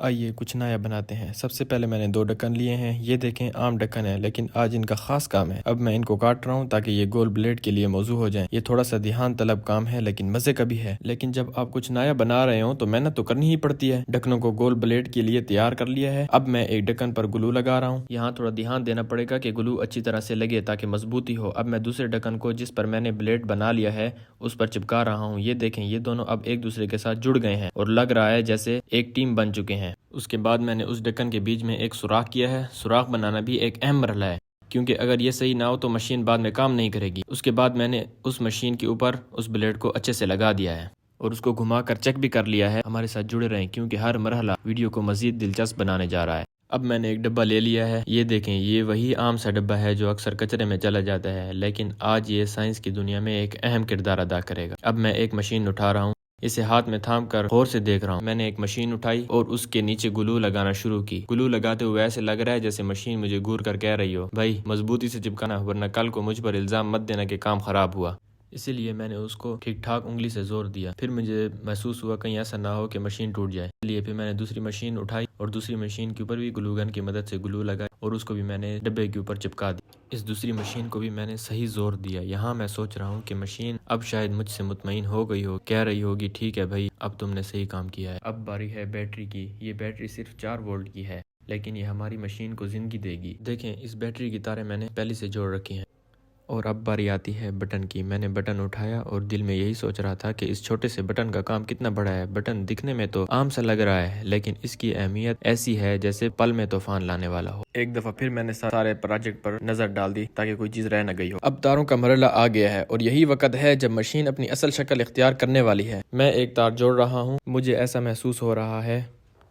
آئیے کچھ نیا بناتے ہیں۔ سب سے پہلے میں نے 2 ڈکن لیے ہیں، یہ دیکھیں عام ڈکن ہے لیکن آج ان کا خاص کام ہے۔ اب میں ان کو کاٹ رہا ہوں تاکہ یہ گول بلیڈ کے لیے موزوں ہو جائیں۔ یہ تھوڑا سا دھیان طلب کام ہے لیکن مزے کا بھی ہے۔ لیکن جب آپ کچھ نیا بنا رہے ہوں تو محنت تو کرنی ہی پڑتی ہے۔ ڈکنوں کو گول بلیڈ کے لیے تیار کر لیا ہے۔ اب میں ایک ڈکن پر گلو لگا رہا ہوں۔ یہاں تھوڑا دھیان دینا پڑے گا کہ گلو اچھی طرح سے لگے تاکہ مضبوطی ہو۔ اب میں دوسرے ڈکن کو جس پر میں نے بلیڈ بنا لیا ہے اس پر چپکا رہا ہوں۔ یہ دیکھیں یہ دونوں اب ایک دوسرے کے ساتھ جڑ گئے ہیں اور لگ رہا ہے جیسے ایک ٹیم بن چکے ہیں۔ اس کے بعد میں نے اس ڈکن کے بیچ میں ایک سوراخ کیا ہے۔ سوراخ بنانا بھی ایک اہم مرحلہ ہے کیونکہ اگر یہ صحیح نہ ہو تو مشین بعد میں کام نہیں کرے گی۔ اس کے بعد میں نے اس مشین کے اوپر اس بلیڈ کو اچھے سے لگا دیا ہے اور اس کو گھما کر چیک بھی کر لیا ہے۔ ہمارے ساتھ جڑے رہیں کیونکہ ہر مرحلہ ویڈیو کو مزید دلچسپ بنانے جا رہا ہے۔ اب میں نے ایک ڈبہ لے لیا ہے، یہ دیکھیں یہ وہی عام سا ڈبہ ہے جو اکثر کچرے میں چلا جاتا ہے، لیکن آج یہ سائنس کی دنیا میں ایک اہم کردار ادا کرے گا۔ اب میں ایک مشین اٹھا رہا ہوں، اسے ہاتھ میں تھام کر غور سے دیکھ رہا ہوں۔ میں نے ایک مشین اٹھائی اور اس کے نیچے گلو لگانا شروع کی۔ گلو لگاتے ہوئے ایسے لگ رہا ہے جیسے مشین مجھے گور کر کہہ رہی ہو بھائی مضبوطی سے چپکانا ورنہ کل کو مجھ پر الزام مت دینا کہ کام خراب ہوا۔ اسی لیے میں نے اس کو ٹھیک ٹھاک انگلی سے زور دیا۔ پھر مجھے محسوس ہوا کہیں ایسا نہ ہو کہ مشین ٹوٹ جائے، اس لیے پھر میں نے دوسری مشین اٹھائی اور دوسری مشین کے اوپر بھی گلو گن کی مدد سے گلو لگائی اور اس کو بھی میں نے ڈبے کے اوپر چپکا دیا۔ اس دوسری مشین کو بھی میں نے صحیح زور دیا۔ یہاں میں سوچ رہا ہوں کہ مشین اب شاید مجھ سے مطمئن ہو گئی ہو، کہہ رہی ہوگی ٹھیک ہے بھائی اب تم نے صحیح کام کیا ہے۔ اب باری ہے بیٹری کی۔ یہ بیٹری صرف 4 وولٹ کی ہے لیکن یہ ہماری مشین کو زندگی دے گی۔ دیکھیں اس بیٹری کی تاریں میں نے پہلے سے جوڑ رکھی ہیں۔ اور اب باری آتی ہے بٹن کی۔ میں نے بٹن اٹھایا اور دل میں یہی سوچ رہا تھا کہ اس چھوٹے سے بٹن کا کام کتنا بڑا ہے۔ بٹن دکھنے میں تو عام سا لگ رہا ہے لیکن اس کی اہمیت ایسی ہے جیسے پل میں طوفان لانے والا ہو۔ ایک دفعہ پھر میں نے سارے پروجیکٹ پر نظر ڈال دی تاکہ کوئی چیز رہ نہ گئی ہو۔ اب تاروں کا مرحلہ آ گیا ہے اور یہی وقت ہے جب مشین اپنی اصل شکل اختیار کرنے والی ہے۔ میں ایک تار جوڑ رہا ہوں، مجھے ایسا محسوس ہو رہا ہے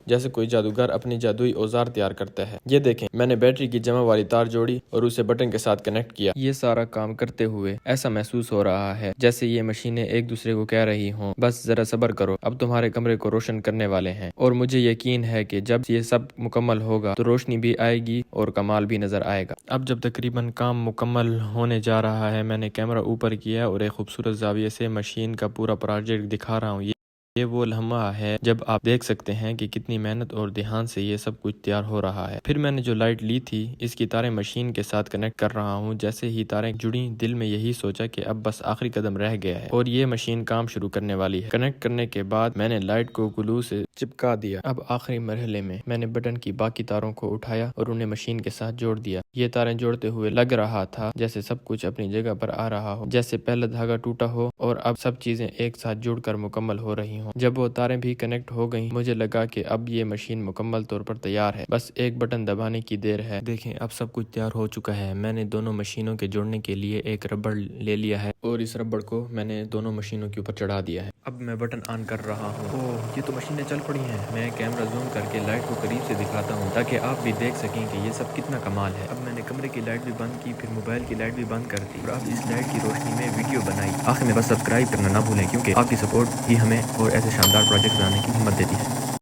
جیسے کوئی جادوگر اپنی جادوئی اوزار تیار کرتا ہے۔ یہ دیکھیں میں نے بیٹری کی جمع والی تار جوڑی اور اسے بٹن کے ساتھ کنیکٹ کیا۔ یہ سارا کام کرتے ہوئے ایسا محسوس ہو رہا ہے جیسے یہ مشینیں ایک دوسرے کو کہہ رہی ہوں بس ذرا صبر کرو اب تمہارے کمرے کو روشن کرنے والے ہیں۔ اور مجھے یقین ہے کہ جب یہ سب مکمل ہوگا تو روشنی بھی آئے گی اور کمال بھی نظر آئے گا۔ اب جب تقریباً کام مکمل ہونے جا رہا ہے میں نے کیمرہ اوپر کیا اور ایک خوبصورت زاویے سے مشین کا پورا پروجیکٹ دکھا رہا ہوں۔ یہ وہ لمحہ ہے جب آپ دیکھ سکتے ہیں کہ کتنی محنت اور دھیان سے یہ سب کچھ تیار ہو رہا ہے۔ پھر میں نے جو لائٹ لی تھی اس کی تاریں مشین کے ساتھ کنیکٹ کر رہا ہوں۔ جیسے ہی تاریں جڑیں دل میں یہی سوچا کہ اب بس آخری قدم رہ گیا ہے اور یہ مشین کام شروع کرنے والی ہے۔ کنیکٹ کرنے کے بعد میں نے لائٹ کو گلو سے چپکا دیا۔ اب آخری مرحلے میں نے بٹن کی باقی تاروں کو اٹھایا اور انہیں مشین کے ساتھ جوڑ دیا۔ یہ تاریں جوڑتے ہوئے لگ رہا تھا جیسے سب کچھ اپنی جگہ پر آ رہا ہو، جیسے پہلا دھاگا ٹوٹا ہو اور اب سب چیزیں ایک ساتھ جڑ کر مکمل ہو رہی ہوں۔ جب وہ تاریں بھی کنیکٹ ہو گئیں مجھے لگا کہ اب یہ مشین مکمل طور پر تیار ہے، بس ایک بٹن دبانے کی دیر ہے۔ دیکھیں اب سب کچھ تیار ہو چکا ہے۔ میں نے دونوں مشینوں کے جوڑنے کے لیے ایک ربڑ لے لیا ہے اور اس ربڑ کو میں نے دونوں مشینوں کے اوپر چڑھا دیا ہے۔ اب میں بٹن آن کر رہا ہوں۔ اوہ یہ تو مشینیں چل پڑی ہیں۔ میں کیمرہ زوم کر کے لائٹ کو قریب سے دکھاتا ہوں تاکہ آپ بھی دیکھ سکیں کہ یہ سب کتنا کمال ہے۔ اب میں نے کمرے کی لائٹ بھی بند کی، پھر موبائل کی لائٹ بھی بند کر دی اور اب اس لائٹ کی روشنی میں ویڈیو بنائی۔ آخر میں بس سبسکرائب کرنا نہ بھولیں کیونکہ آپ کی سپورٹ ہی ہمیں اور ایسے شاندار پروجیکٹ بنانے کی ہمت دیتی ہے۔